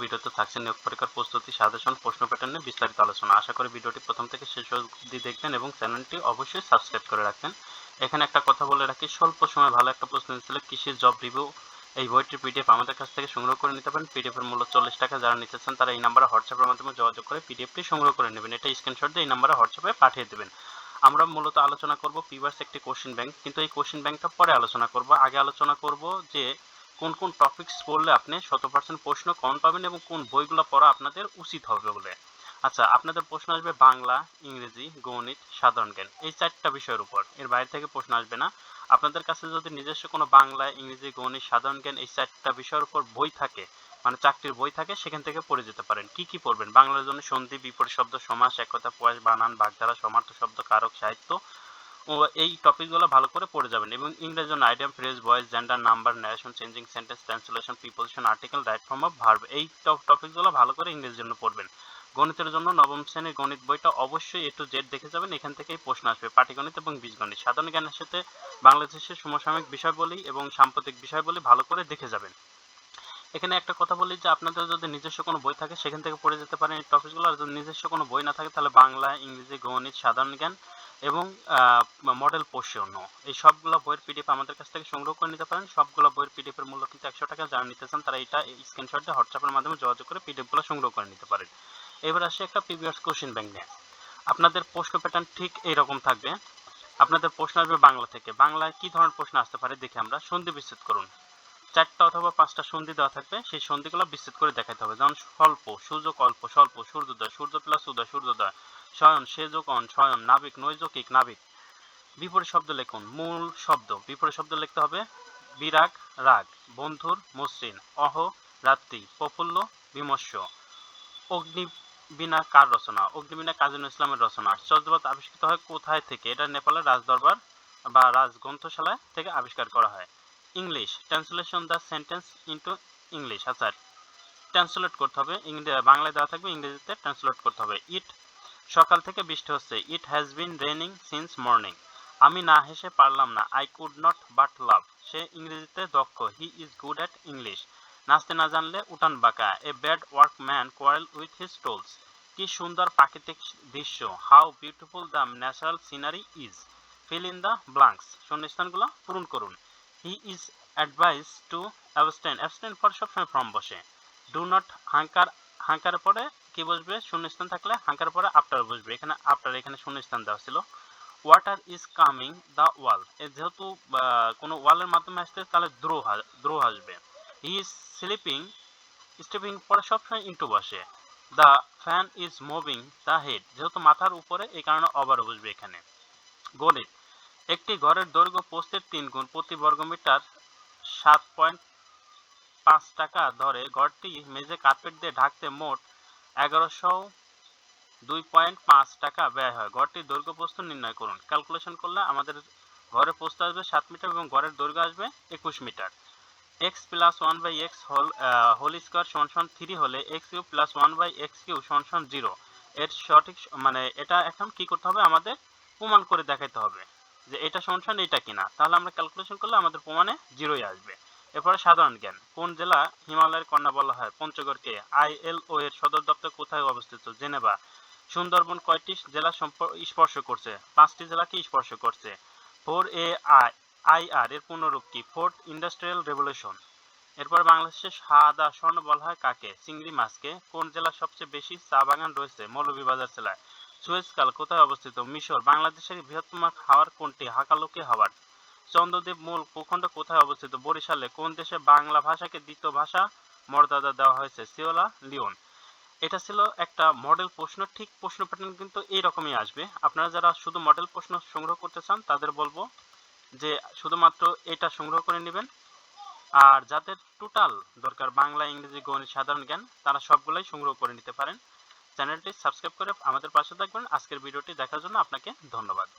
ভিডিওতে থাকছে নিয়োগ পরীক্ষার প্রস্তুতি, সাজেশন, প্রশ্ন প্যাটার্ন নিয়ে বিস্তারিত আলোচনা। আশা করি ভিডিওটি প্রথম থেকে শেষ অবধি দেখবেন এবং চ্যানেলটি অবশ্যই সাবস্ক্রাইব করে রাখবেন। এখানে একটা কথা বলে রাখি, স্বল্প সময়ে ভালো একটা প্রশ্ন ছিল কৃষি জব রিভিউ। এই বইটির পিডিএফ আমাদের কাছ থেকে সংগ্রহ করে নিতে পারেন। পিডিএফ এর মূল্য 40 টাকা। যারা নিতে চান তারা এই নাম্বারে হোয়াটসঅ্যাপের মাধ্যমে যোগাযোগ করে পিডিএফটি সংগ্রহ করে নেবেন। এটা স্ক্রিনশট দিয়ে এই নাম্বারে হোয়াটসঅ্যাপে পাঠিয়ে দেবেন। আমরা মূলত আলোচনা করব প্রিভিয়াস একটি কোশ্চেন ব্যাংক, কিন্তু এই কোশ্চেন ব্যাংকটা পরে আলোচনা করব। আগে আলোচনা করব যে কোন কোন টপিকস পড়লে আপনি 100% প্রশ্ন কমন পাবেন এবং কোন বইগুলো পড়া আপনাদের উচিত হবে বলে। আচ্ছা, আপনাদের প্রশ্ন আসবে বাংলা, ইংরেজি, গণিত, সাধারণ জ্ঞান, এই 4টা বিষয়ের উপর। এর বাইরে থেকে প্রশ্ন আসবে না। আপনাদের কাছে যদি নিজস্ব কোনো বাংলা, ইংরেজি, গণিত, সাধারণ জ্ঞান এই 4টা বিষয়ের উপর বই থাকে, মানে চাকরির বই থাকে, সেখান থেকে পড়ে যেতে পারেন। কি কি পড়বেন? বাংলার জন্য সন্ধি, বিপরীত শব্দ, সমাস, একতা, প্রয়াস, বানান, বাগধারা, সমার্থ শব্দ, কারক, সাহিত্য ও এই টপিকগুলো ভালো করে পড়ে যাবেন। এবং ইংরেজির জন্য idiom, phrase, voice, gender, number, narration, changing sentence, translation, preposition, article, right form of verb, এই টপিকগুলো ভালো করে ইংরেজির জন্য পড়বেন। গণিতের জন্য নবম শ্রেণীর গণিত বইটা অবশ্যই A to Z দেখে যাবেন, এখান থেকেই প্রশ্ন আসবে। পাটিগণিত এবং বীজগণিত। সাধারণ জ্ঞানের সাথে বাংলাদেশের সমসাময়িক বিষয়বলি এবং সাম্প্রতিক বিষয়বলি ভালো করে দেখে যাবেন। এখানে একটা কথা বলি যে আপনাদের যদি নিজস্ব কোনো বই থাকে সেখান থেকে পড়ে যেতে পারেন এই টপিকগুলো। আর যদি নিজস্ব কোনো বই না থাকে তাহলে বাংলা, ইংরেজি, গণিত, সাধারণ জ্ঞান এবং মডেল প্রশ্ন, এই সবগুলো বইয়ের পিডিএফ আমাদের কাছ থেকে সংগ্রহ করে নিতে পারেন। সবগুলো বইয়ের পিডিএফ এর মূল্য কিন্তু 100 টাকা। যারা নিতে চান তারা এটা স্ক্রিনশট দিয়ে হোয়াটসঅ্যাপের মাধ্যমে যোগাযোগ করে পিডিএফগুলো সংগ্রহ করে নিতে পারেন। এবার আসে একটা প্রিভিয়াস কোশ্চেন ব্যাংক নিয়ে। আপনাদের প্রশ্ন প্যাটার্ন ঠিক এইরকম থাকবে। আপনাদের প্রশ্ন আসবে বাংলা থেকে। বাংলায় কি ধরনের প্রশ্ন আসতে পারে দেখি আমরা। সন্ধি বিচ্ছেদ করুন। 4টা অথবা 5টা সন্ধি দেওয়া থাকবে, সেই সন্ধিগুলো বিচ্ছেদ করে দেখাতে হবে। যেমন স্বল্প, সুযোগ অল্প, স্বল্প, সূর্যোদয়, সূর্য প্লাস উদয়, সূর্যোদয়, শয়ন, সেযোগ অন, শয়ন, নাবিক, নৈযোগিক, নাবিক। বিপরীত শব্দ লিখুন। মূল শব্দ বিপরীত শব্দ লিখতে হবে বিরাগ, রাগ, বন্ধুর, মসৃণ, অহ, রাত্রি, প্রফুল্ল, বিমর্ষ। অগ্নিবীণা কার রচনা? অগ্নিবীণা কাজী নজরুল ইসলামের রচনা। আশ্চর্যবাদ আবিষ্কৃত হয় কোথায় থেকে? এটা নেপালের রাজদরবার বা রাজগ্রন্থশালা থেকে আবিষ্কার করা হয়। English, translation the sentence into English. আচ্ছা, ট্রান্সলেট করতে হবে। বাংলায় দেওয়া থাকবে, ইংরেজিতে ট্রান্সলেট করতে হবে। ইট, সকাল থেকে বৃষ্টি হচ্ছে। It has been raining since morning. আমি না হেসে পারলাম না। I could not but laugh. সে ইংরেজিতে দক্ষ। He is good at English. নাচতে না জানলে উঠান বাঁকা। A bad workman quarrel with his tools. কি সুন্দর প্রাকৃতিক দৃশ্য। How beautiful the natural scenery is. Fill in the blanks. শূন্যস্থানগুলো পূরণ করুন। He is advise to abstain. Abstain for সবসময় ফর্ম বসে। Do not হাঙ্কার। হাঙ্কার পরে কি বসবে? শূন্যস্থান থাকলে হাঙ্কার পরে আফটার বসবে। এখানে আফটার, এখানে শূন্যস্থান দেওয়া ছিল। ওয়াটার ইজ কামিং দ্য ওয়াল। যেহেতু কোনো ওয়ালের মাধ্যমে আসতে তাহলে দ্রো আসবে। He is sleeping. স্টেপিং পরে সবসময় ইন্টু বসে। The fan is moving the head. যেহেতু মাথার উপরে এই কারণে ওভার বসবে এখানে। গণিত, একটি ঘরের দৈর্ঘ্য প্রস্থের 3 গুণ, প্রতি বর্গমিটার 7.5 টাকা ধরে ঘরটি মেঝে কার্পেট দিয়ে ঢাকতে মোট 1102.5 টাকা ব্যয় হয়। ঘরটির দৈর্ঘ্য প্রস্থ নির্ণয় করুন। ক্যালকুলেশন করলে আমাদের ঘরের প্রস্থ আসবে 7 মিটার এবং ঘরের দৈর্ঘ্য আসবে 21 মিটার। x plus 1/x whole square সমান 3 হলে x cube plus 1/x cube সমান 0। এর সঠিক মানে এটা এখন কি করতে হবে? আমাদের প্রমাণ করে দেখাতে হবে যে এটা সমান এটা কিনা। তাহলে আমরা ক্যালকুলেশন করলে আমাদের প্রমাণে 0ই আসবে। এরপরে সাধারণ জ্ঞান। কোন জেলা হিমালয়ের কন্যা বলা হয়? পঞ্চগড়কে। ILO এর সদর দপ্তর কোথায় অবস্থিত? জেনেভা। সুন্দরবন কয়টি জেলা স্পর্শ করছে? 5টি জেলাকে স্পর্শ করছে। 4AIR এর পূর্ণরূপ কি? Fourth industrial revolution. এরপর বাংলাদেশের সাদা স্বর্ণ বলা হয় কাকে? চিংড়ি মাছকে। কোন জেলার সবচেয়ে বেশি চা বাগান রয়েছে? মৌলভীবাজার জেলায়। সুয়েজ খাল কোথায় অবস্থিত? মিশর। বাংলাদেশের বৃহত্তম হাওর কোনটি? হাকালুকি হাওর। চন্দ্রদ্বীপ মূল ভূখণ্ড কোথায় অবস্থিত? বরিশালে। কোন দেশে বাংলা ভাষাকে দ্বিতীয় ভাষা মর্যাদা দেওয়া হয়েছে? Sierra Leone. এটা ছিল একটা মডেল প্রশ্ন। ঠিক প্রশ্ন প্যাটার্ন কিন্তু এইরকমই আসবে। আপনারা যারা শুধু মডেল প্রশ্ন সংগ্রহ করতে চান তাদের বলবো যে শুধুমাত্র এটা সংগ্রহ করে নেবেন। আর যাদের টোটাল দরকার বাংলা, ইংরেজি, গণিত, সাধারণ জ্ঞান, তারা সবগুলাই সংগ্রহ করে নিতে পারেন। চ্যানেলটি সাবস্ক্রাইব করে আমাদের পাশে থাকবেন। আজকের ভিডিওটি দেখার জন্য আপনাকে ধন্যবাদ।